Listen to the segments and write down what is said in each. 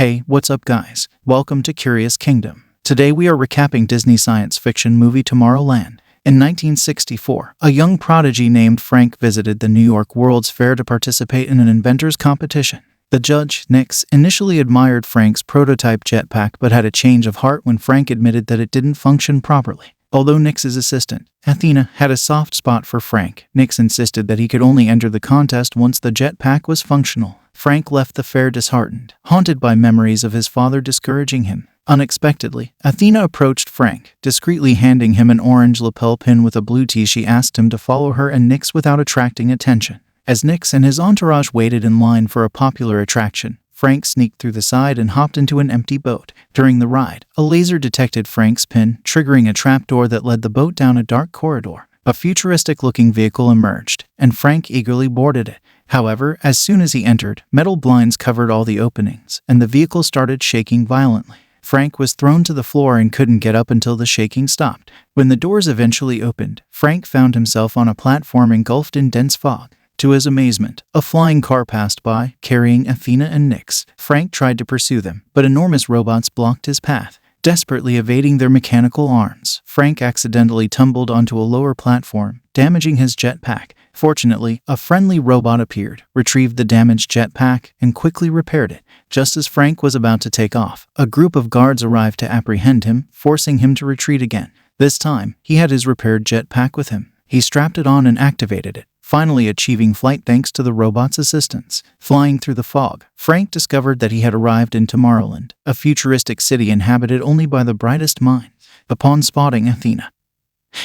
Hey, what's up guys? Welcome to Curious Kingdom. Today we are recapping Disney science fiction movie Tomorrowland. In 1964, a young prodigy named Frank visited the New York World's Fair to participate in an inventor's competition. The judge, Nix, initially admired Frank's prototype jetpack but had a change of heart when Frank admitted that it didn't function properly. Although Nix's assistant, Athena, had a soft spot for Frank, Nix insisted that he could only enter the contest once the jetpack was functional. Frank left the fair disheartened, haunted by memories of his father discouraging him. Unexpectedly, Athena approached Frank, discreetly handing him an orange lapel pin with a blue T. She asked him to follow her and Nix without attracting attention. As Nix and his entourage waited in line for a popular attraction, Frank sneaked through the side and hopped into an empty boat. During the ride, a laser detected Frank's pin, triggering a trapdoor that led the boat down a dark corridor. A futuristic-looking vehicle emerged, and Frank eagerly boarded it. However, as soon as he entered, metal blinds covered all the openings, and the vehicle started shaking violently. Frank was thrown to the floor and couldn't get up until the shaking stopped. When the doors eventually opened, Frank found himself on a platform engulfed in dense fog. To his amazement, a flying car passed by, carrying Athena and Nix. Frank tried to pursue them, but enormous robots blocked his path. Desperately evading their mechanical arms, Frank accidentally tumbled onto a lower platform, damaging his jetpack. Fortunately, a friendly robot appeared, retrieved the damaged jetpack, and quickly repaired it. Just as Frank was about to take off, a group of guards arrived to apprehend him, forcing him to retreat again. This time, he had his repaired jetpack with him. He strapped it on and activated it, finally achieving flight thanks to the robot's assistance. Flying through the fog, Frank discovered that he had arrived in Tomorrowland, a futuristic city inhabited only by the brightest minds. Upon spotting Athena,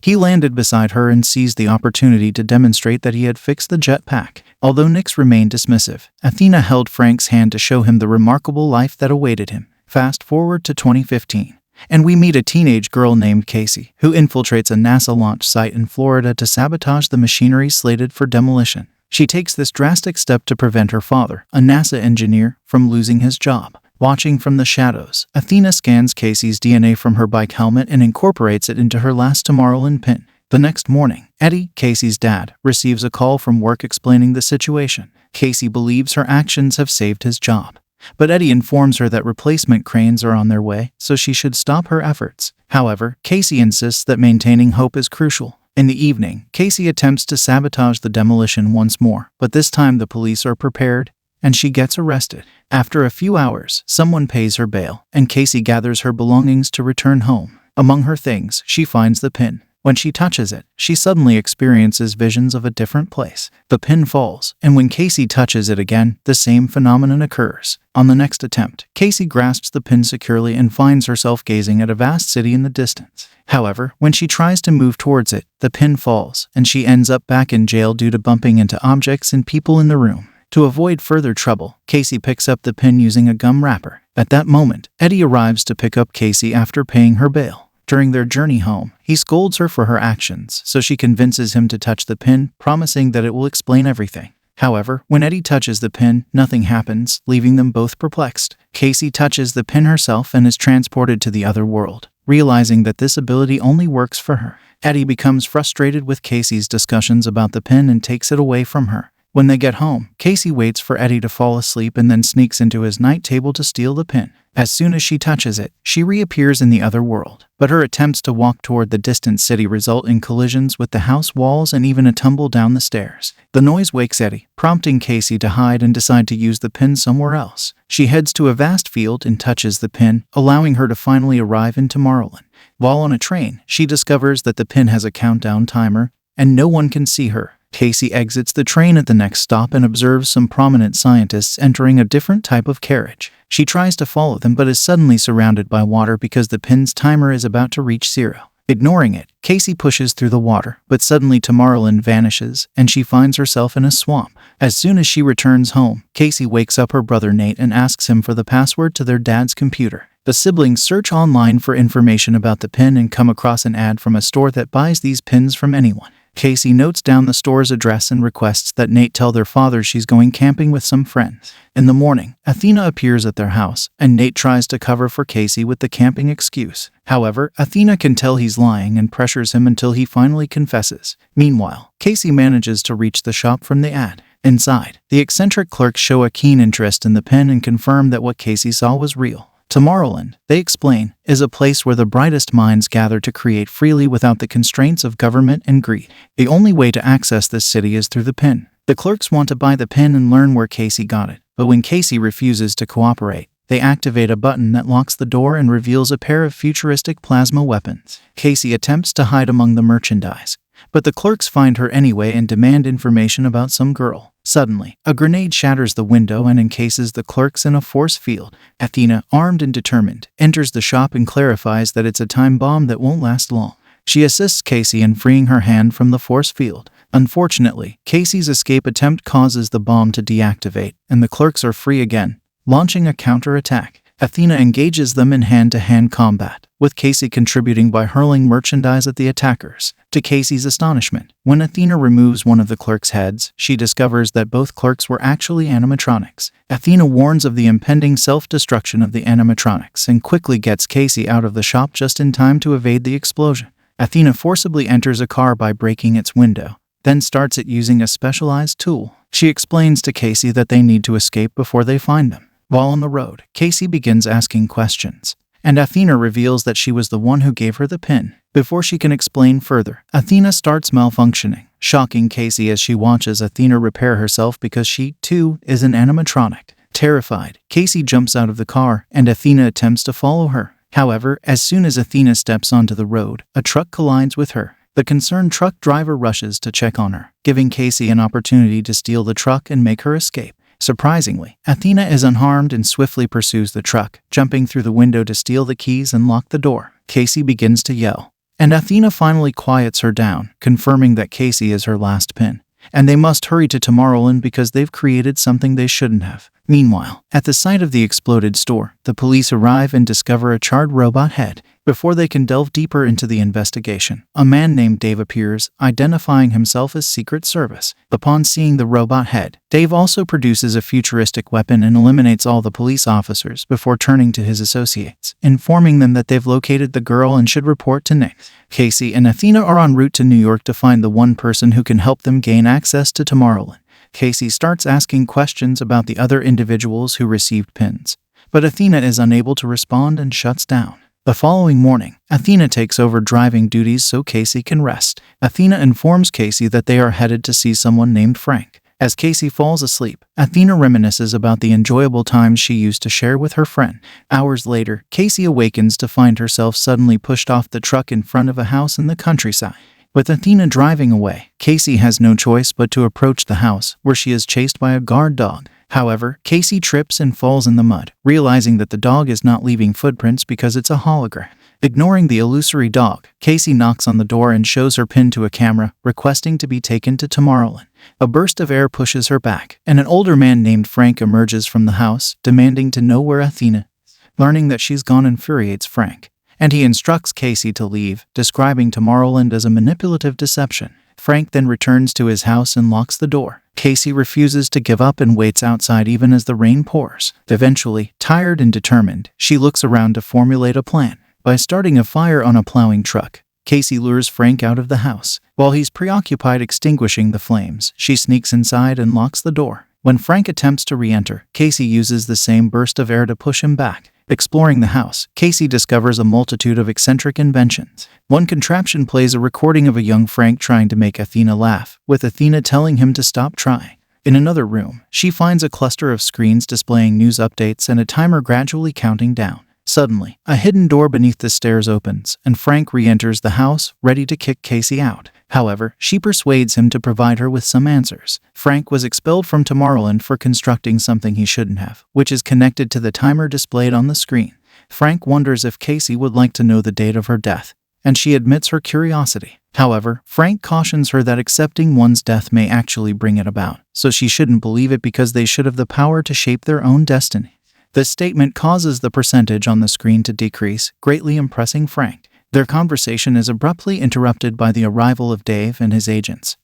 he landed beside her and seized the opportunity to demonstrate that he had fixed the jetpack. Although Nix remained dismissive, Athena held Frank's hand to show him the remarkable life that awaited him. Fast forward to 2015. And we meet a teenage girl named Casey, who infiltrates a NASA launch site in Florida to sabotage the machinery slated for demolition. She takes this drastic step to prevent her father, a NASA engineer, from losing his job. Watching from the shadows, Athena scans Casey's DNA from her bike helmet and incorporates it into her last Tomorrowland pin. The next morning, Eddie, Casey's dad, receives a call from work explaining the situation. Casey believes her actions have saved his job, but Eddie informs her that replacement cranes are on their way, so she should stop her efforts. However, Casey insists that maintaining hope is crucial. In the evening, Casey attempts to sabotage the demolition once more, but this time the police are prepared, and she gets arrested. After a few hours, someone pays her bail, and Casey gathers her belongings to return home. Among her things, she finds the pin. When she touches it, she suddenly experiences visions of a different place. The pin falls, and when Casey touches it again, the same phenomenon occurs. On the next attempt, Casey grasps the pin securely and finds herself gazing at a vast city in the distance. However, when she tries to move towards it, the pin falls, and she ends up back in jail due to bumping into objects and people in the room. To avoid further trouble, Casey picks up the pin using a gum wrapper. At that moment, Eddie arrives to pick up Casey after paying her bail. During their journey home, he scolds her for her actions, so she convinces him to touch the pin, promising that it will explain everything. However, when Eddie touches the pin, nothing happens, leaving them both perplexed. Casey touches the pin herself and is transported to the other world, realizing that this ability only works for her. Eddie becomes frustrated with Casey's discussions about the pin and takes it away from her. When they get home, Casey waits for Eddie to fall asleep and then sneaks into his night table to steal the pin. As soon as she touches it, she reappears in the other world. But her attempts to walk toward the distant city result in collisions with the house walls and even a tumble down the stairs. The noise wakes Eddie, prompting Casey to hide and decide to use the pin somewhere else. She heads to a vast field and touches the pin, allowing her to finally arrive in Tomorrowland. While on a train, she discovers that the pin has a countdown timer, and no one can see her. Casey exits the train at the next stop and observes some prominent scientists entering a different type of carriage. She tries to follow them but is suddenly surrounded by water because the pin's timer is about to reach 0. Ignoring it, Casey pushes through the water, but suddenly Tomorrowland vanishes, and she finds herself in a swamp. As soon as she returns home, Casey wakes up her brother Nate and asks him for the password to their dad's computer. The siblings search online for information about the pin and come across an ad from a store that buys these pins from anyone. Casey notes down the store's address and requests that Nate tell their father she's going camping with some friends. In the morning, Athena appears at their house, and Nate tries to cover for Casey with the camping excuse. However, Athena can tell he's lying and pressures him until he finally confesses. Meanwhile, Casey manages to reach the shop from the ad. Inside, the eccentric clerks show a keen interest in the pen and confirm that what Casey saw was real. Tomorrowland, they explain, is a place where the brightest minds gather to create freely without the constraints of government and greed. The only way to access this city is through the pen. The clerks want to buy the pen and learn where Casey got it, but when Casey refuses to cooperate, they activate a button that locks the door and reveals a pair of futuristic plasma weapons. Casey attempts to hide among the merchandise, but the clerks find her anyway and demand information about some girl. Suddenly, a grenade shatters the window and encases the clerks in a force field. Athena, armed and determined, enters the shop and clarifies that it's a time bomb that won't last long. She assists Casey in freeing her hand from the force field. Unfortunately, Casey's escape attempt causes the bomb to deactivate, and the clerks are free again, launching a counterattack. Athena engages them in hand-to-hand combat, with Casey contributing by hurling merchandise at the attackers. To Casey's astonishment, when Athena removes one of the clerks' heads, she discovers that both clerks were actually animatronics. Athena warns of the impending self-destruction of the animatronics and quickly gets Casey out of the shop just in time to evade the explosion. Athena forcibly enters a car by breaking its window, then starts it using a specialized tool. She explains to Casey that they need to escape before they find them. While on the road, Casey begins asking questions, and Athena reveals that she was the one who gave her the pin. Before she can explain further, Athena starts malfunctioning, shocking Casey as she watches Athena repair herself because she, too, is an animatronic. Terrified, Casey jumps out of the car, and Athena attempts to follow her. However, as soon as Athena steps onto the road, a truck collides with her. The concerned truck driver rushes to check on her, giving Casey an opportunity to steal the truck and make her escape. Surprisingly, Athena is unharmed and swiftly pursues the truck, jumping through the window to steal the keys and lock the door. Casey begins to yell, and Athena finally quiets her down, confirming that Casey is her last pin, and they must hurry to Tomorrowland because they've created something they shouldn't have. Meanwhile, at the site of the exploded store, the police arrive and discover a charred robot head. Before they can delve deeper into the investigation, a man named Dave appears, identifying himself as Secret Service. Upon seeing the robot head, Dave also produces a futuristic weapon and eliminates all the police officers before turning to his associates, informing them that they've located the girl and should report to Nick. Casey and Athena are en route to New York to find the one person who can help them gain access to Tomorrowland. Casey starts asking questions about the other individuals who received pins, but Athena is unable to respond and shuts down. The following morning, Athena takes over driving duties so Casey can rest. Athena informs Casey that they are headed to see someone named Frank. As Casey falls asleep, Athena reminisces about the enjoyable times she used to share with her friend. Hours later, Casey awakens to find herself suddenly pushed off the truck in front of a house in the countryside. With Athena driving away, Casey has no choice but to approach the house, where she is chased by a guard dog. However, Casey trips and falls in the mud, realizing that the dog is not leaving footprints because it's a hologram. Ignoring the illusory dog, Casey knocks on the door and shows her pin to a camera, requesting to be taken to Tomorrowland. A burst of air pushes her back, and an older man named Frank emerges from the house, demanding to know where Athena is. Learning that she's gone infuriates Frank, and he instructs Casey to leave, describing Tomorrowland as a manipulative deception. Frank then returns to his house and locks the door. Casey refuses to give up and waits outside even as the rain pours. Eventually, tired and determined, she looks around to formulate a plan. By starting a fire on a plowing truck, Casey lures Frank out of the house. While he's preoccupied extinguishing the flames, she sneaks inside and locks the door. When Frank attempts to re-enter, Casey uses the same burst of air to push him back. Exploring the house, Casey discovers a multitude of eccentric inventions. One contraption plays a recording of a young Frank trying to make Athena laugh, with Athena telling him to stop trying. In another room, she finds a cluster of screens displaying news updates and a timer gradually counting down. Suddenly, a hidden door beneath the stairs opens, and Frank re-enters the house, ready to kick Casey out. However, she persuades him to provide her with some answers. Frank was expelled from Tomorrowland for constructing something he shouldn't have, which is connected to the timer displayed on the screen. Frank wonders if Casey would like to know the date of her death, and she admits her curiosity. However, Frank cautions her that accepting one's death may actually bring it about, so she shouldn't believe it because they should have the power to shape their own destiny. This statement causes the percentage on the screen to decrease, greatly impressing Frank. Their conversation is abruptly interrupted by the arrival of Dave and his agents,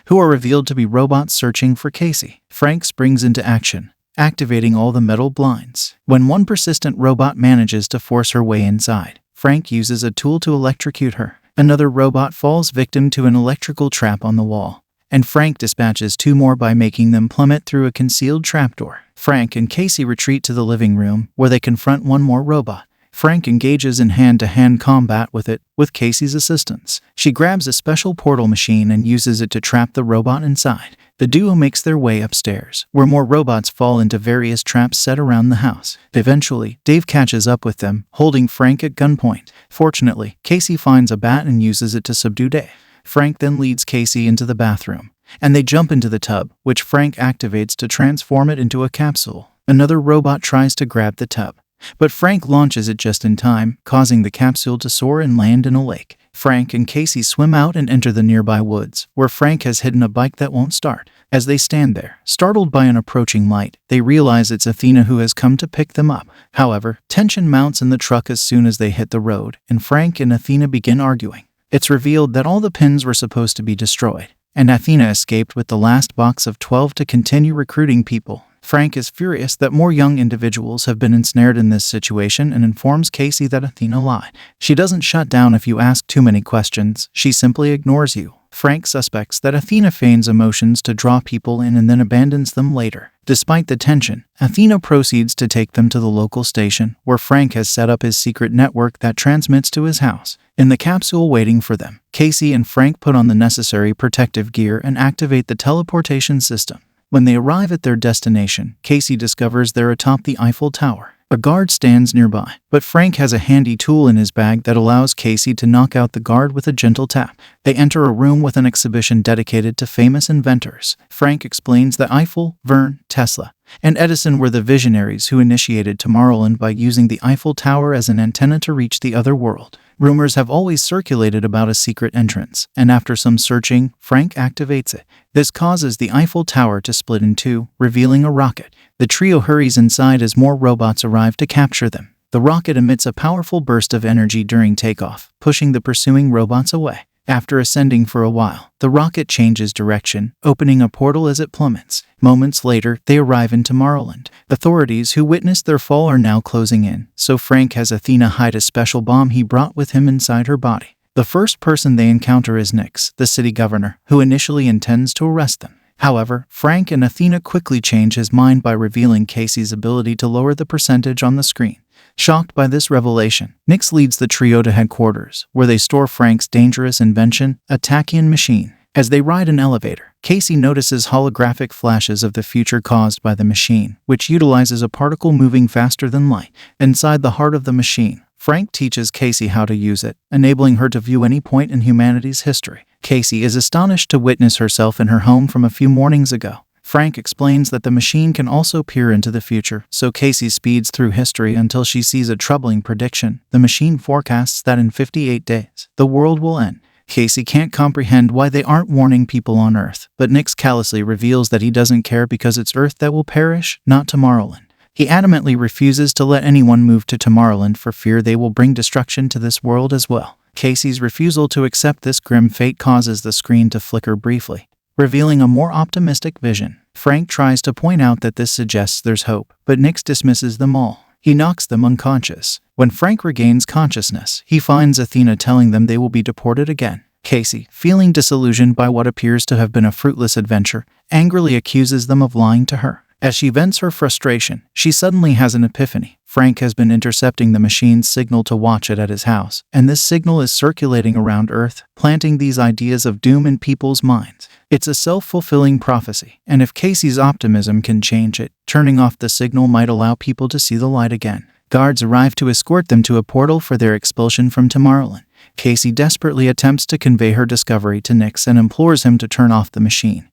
who are revealed to be robots searching for Casey. Frank springs into action, activating all the metal blinds. When one persistent robot manages to force her way inside, Frank uses a tool to electrocute her. Another robot falls victim to an electrical trap on the wall, and Frank dispatches 2 more by making them plummet through a concealed trapdoor. Frank and Casey retreat to the living room, where they confront one more robot. Frank engages in hand-to-hand combat with it, with Casey's assistance. She grabs a special portal machine and uses it to trap the robot inside. The duo makes their way upstairs, where more robots fall into various traps set around the house. Eventually, Dave catches up with them, holding Frank at gunpoint. Fortunately, Casey finds a bat and uses it to subdue Dave. Frank then leads Casey into the bathroom, and they jump into the tub, which Frank activates to transform it into a capsule. Another robot tries to grab the tub, but Frank launches it just in time, causing the capsule to soar and land in a lake. Frank and Casey swim out and enter the nearby woods, where Frank has hidden a bike that won't start. As they stand there, startled by an approaching light, they realize it's Athena who has come to pick them up. However, tension mounts in the truck as soon as they hit the road, and Frank and Athena begin arguing. It's revealed that all the pins were supposed to be destroyed, and Athena escaped with the last box of 12 to continue recruiting people. Frank is furious that more young individuals have been ensnared in this situation and informs Casey that Athena lied. She doesn't shut down if you ask too many questions, she simply ignores you. Frank suspects that Athena feigns emotions to draw people in and then abandons them later. Despite the tension, Athena proceeds to take them to the local station, where Frank has set up his secret network that transmits to his house. In the capsule waiting for them, Casey and Frank put on the necessary protective gear and activate the teleportation system. When they arrive at their destination, Casey discovers they're atop the Eiffel Tower. A guard stands nearby, but Frank has a handy tool in his bag that allows Casey to knock out the guard with a gentle tap. They enter a room with an exhibition dedicated to famous inventors. Frank explains that Eiffel, Verne, Tesla, and Edison were the visionaries who initiated Tomorrowland by using the Eiffel Tower as an antenna to reach the other world. Rumors have always circulated about a secret entrance, and after some searching, Frank activates it. This causes the Eiffel Tower to split in two, revealing a rocket. The trio hurries inside as more robots arrive to capture them. The rocket emits a powerful burst of energy during takeoff, pushing the pursuing robots away. After ascending for a while, the rocket changes direction, opening a portal as it plummets. Moments later, they arrive in Tomorrowland. Authorities who witnessed their fall are now closing in, so Frank has Athena hide a special bomb he brought with him inside her body. The first person they encounter is Nix, the city governor, who initially intends to arrest them. However, Frank and Athena quickly change his mind by revealing Casey's ability to lower the percentage on the screen. Shocked by this revelation, Nix leads the trio to headquarters, where they store Frank's dangerous invention, a tachyon machine. As they ride an elevator, Casey notices holographic flashes of the future caused by the machine, which utilizes a particle moving faster than light. Inside the heart of the machine, Frank teaches Casey how to use it, enabling her to view any point in humanity's history. Casey is astonished to witness herself in her home from a few mornings ago. Frank explains that the machine can also peer into the future, so Casey speeds through history until she sees a troubling prediction. The machine forecasts that in 58 days, the world will end. Casey can't comprehend why they aren't warning people on Earth, but Nix callously reveals that he doesn't care because it's Earth that will perish, not Tomorrowland. He adamantly refuses to let anyone move to Tomorrowland for fear they will bring destruction to this world as well. Casey's refusal to accept this grim fate causes the screen to flicker briefly, revealing a more optimistic vision. Frank tries to point out that this suggests there's hope, but Nix dismisses them all. He knocks them unconscious. When Frank regains consciousness, he finds Athena telling them they will be deported again. Casey, feeling disillusioned by what appears to have been a fruitless adventure, angrily accuses them of lying to her. As she vents her frustration, she suddenly has an epiphany. Frank has been intercepting the machine's signal to watch it at his house, and this signal is circulating around Earth, planting these ideas of doom in people's minds. It's a self-fulfilling prophecy, and if Casey's optimism can change it, turning off the signal might allow people to see the light again. Guards arrive to escort them to a portal for their expulsion from Tomorrowland. Casey desperately attempts to convey her discovery to Nix and implores him to turn off the machine.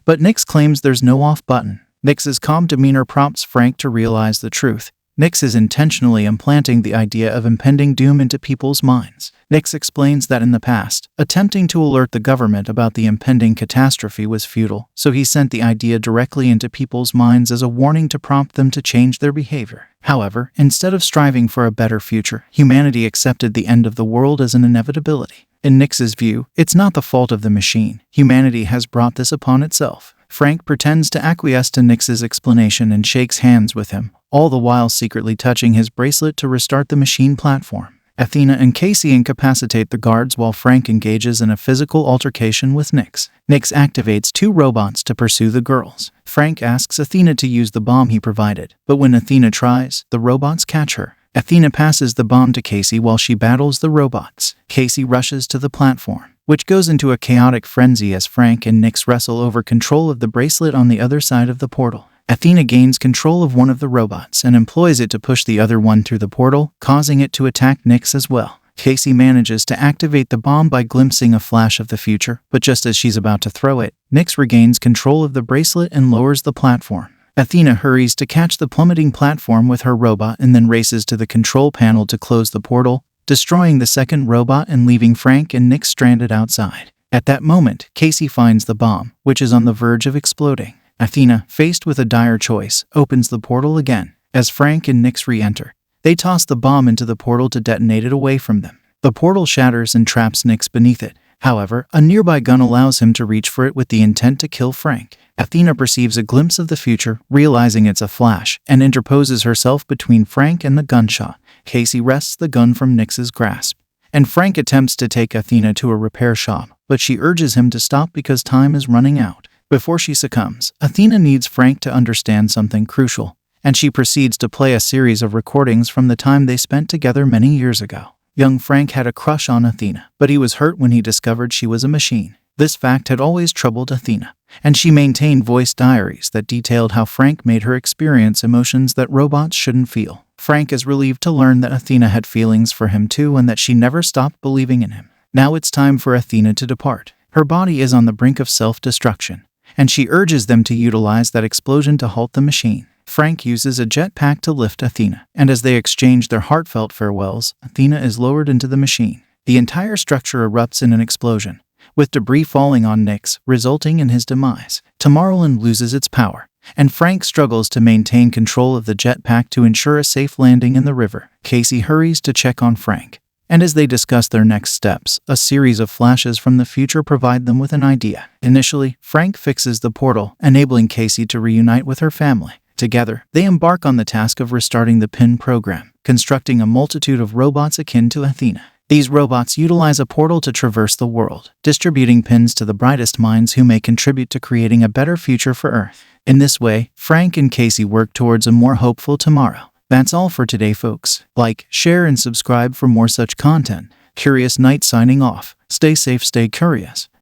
But Nix claims there's no off button. Nix's calm demeanor prompts Frank to realize the truth. Nix is intentionally implanting the idea of impending doom into people's minds. Nix explains that in the past, attempting to alert the government about the impending catastrophe was futile, so he sent the idea directly into people's minds as a warning to prompt them to change their behavior. However, instead of striving for a better future, humanity accepted the end of the world as an inevitability. In Nix's view, it's not the fault of the machine. Humanity has brought this upon itself. Frank pretends to acquiesce to Nix's explanation and shakes hands with him, all the while secretly touching his bracelet to restart the machine platform. Athena and Casey incapacitate the guards while Frank engages in a physical altercation with Nyx. Nyx activates 2 robots to pursue the girls. Frank asks Athena to use the bomb he provided, but when Athena tries, the robots catch her. Athena passes the bomb to Casey while she battles the robots. Casey rushes to the platform, which goes into a chaotic frenzy as Frank and Nyx wrestle over control of the bracelet on the other side of the portal. Athena gains control of one of the robots and employs it to push the other one through the portal, causing it to attack Nyx as well. Casey manages to activate the bomb by glimpsing a flash of the future, but just as she's about to throw it, Nyx regains control of the bracelet and lowers the platform. Athena hurries to catch the plummeting platform with her robot and then races to the control panel to close the portal, destroying the second robot and leaving Frank and Nyx stranded outside. At that moment, Casey finds the bomb, which is on the verge of exploding. Athena, faced with a dire choice, opens the portal again. As Frank and Nyx re-enter, they toss the bomb into the portal to detonate it away from them. The portal shatters and traps Nyx beneath it. However, a nearby gun allows him to reach for it with the intent to kill Frank. Athena perceives a glimpse of the future, realizing it's a flash, and interposes herself between Frank and the gunshot. Casey wrests the gun from Nyx's grasp, and Frank attempts to take Athena to a repair shop, but she urges him to stop because time is running out. Before she succumbs, Athena needs Frank to understand something crucial, and she proceeds to play a series of recordings from the time they spent together many years ago. Young Frank had a crush on Athena, but he was hurt when he discovered she was a machine. This fact had always troubled Athena, and she maintained voice diaries that detailed how Frank made her experience emotions that robots shouldn't feel. Frank is relieved to learn that Athena had feelings for him too and that she never stopped believing in him. Now it's time for Athena to depart. Her body is on the brink of self-destruction, and she urges them to utilize that explosion to halt the machine. Frank uses a jetpack to lift Athena, and as they exchange their heartfelt farewells, Athena is lowered into the machine. The entire structure erupts in an explosion, with debris falling on Nyx, resulting in his demise. Tomorrowland loses its power, and Frank struggles to maintain control of the jetpack to ensure a safe landing in the river. Casey hurries to check on Frank, and as they discuss their next steps, a series of flashes from the future provide them with an idea. Initially, Frank fixes the portal, enabling Casey to reunite with her family. Together, they embark on the task of restarting the PIN program, constructing a multitude of robots akin to Athena. These robots utilize a portal to traverse the world, distributing pins to the brightest minds who may contribute to creating a better future for Earth. In this way, Frank and Casey work towards a more hopeful tomorrow. That's all for today, folks. Like, share, and subscribe for more such content. Curious Knight signing off. Stay safe, stay curious.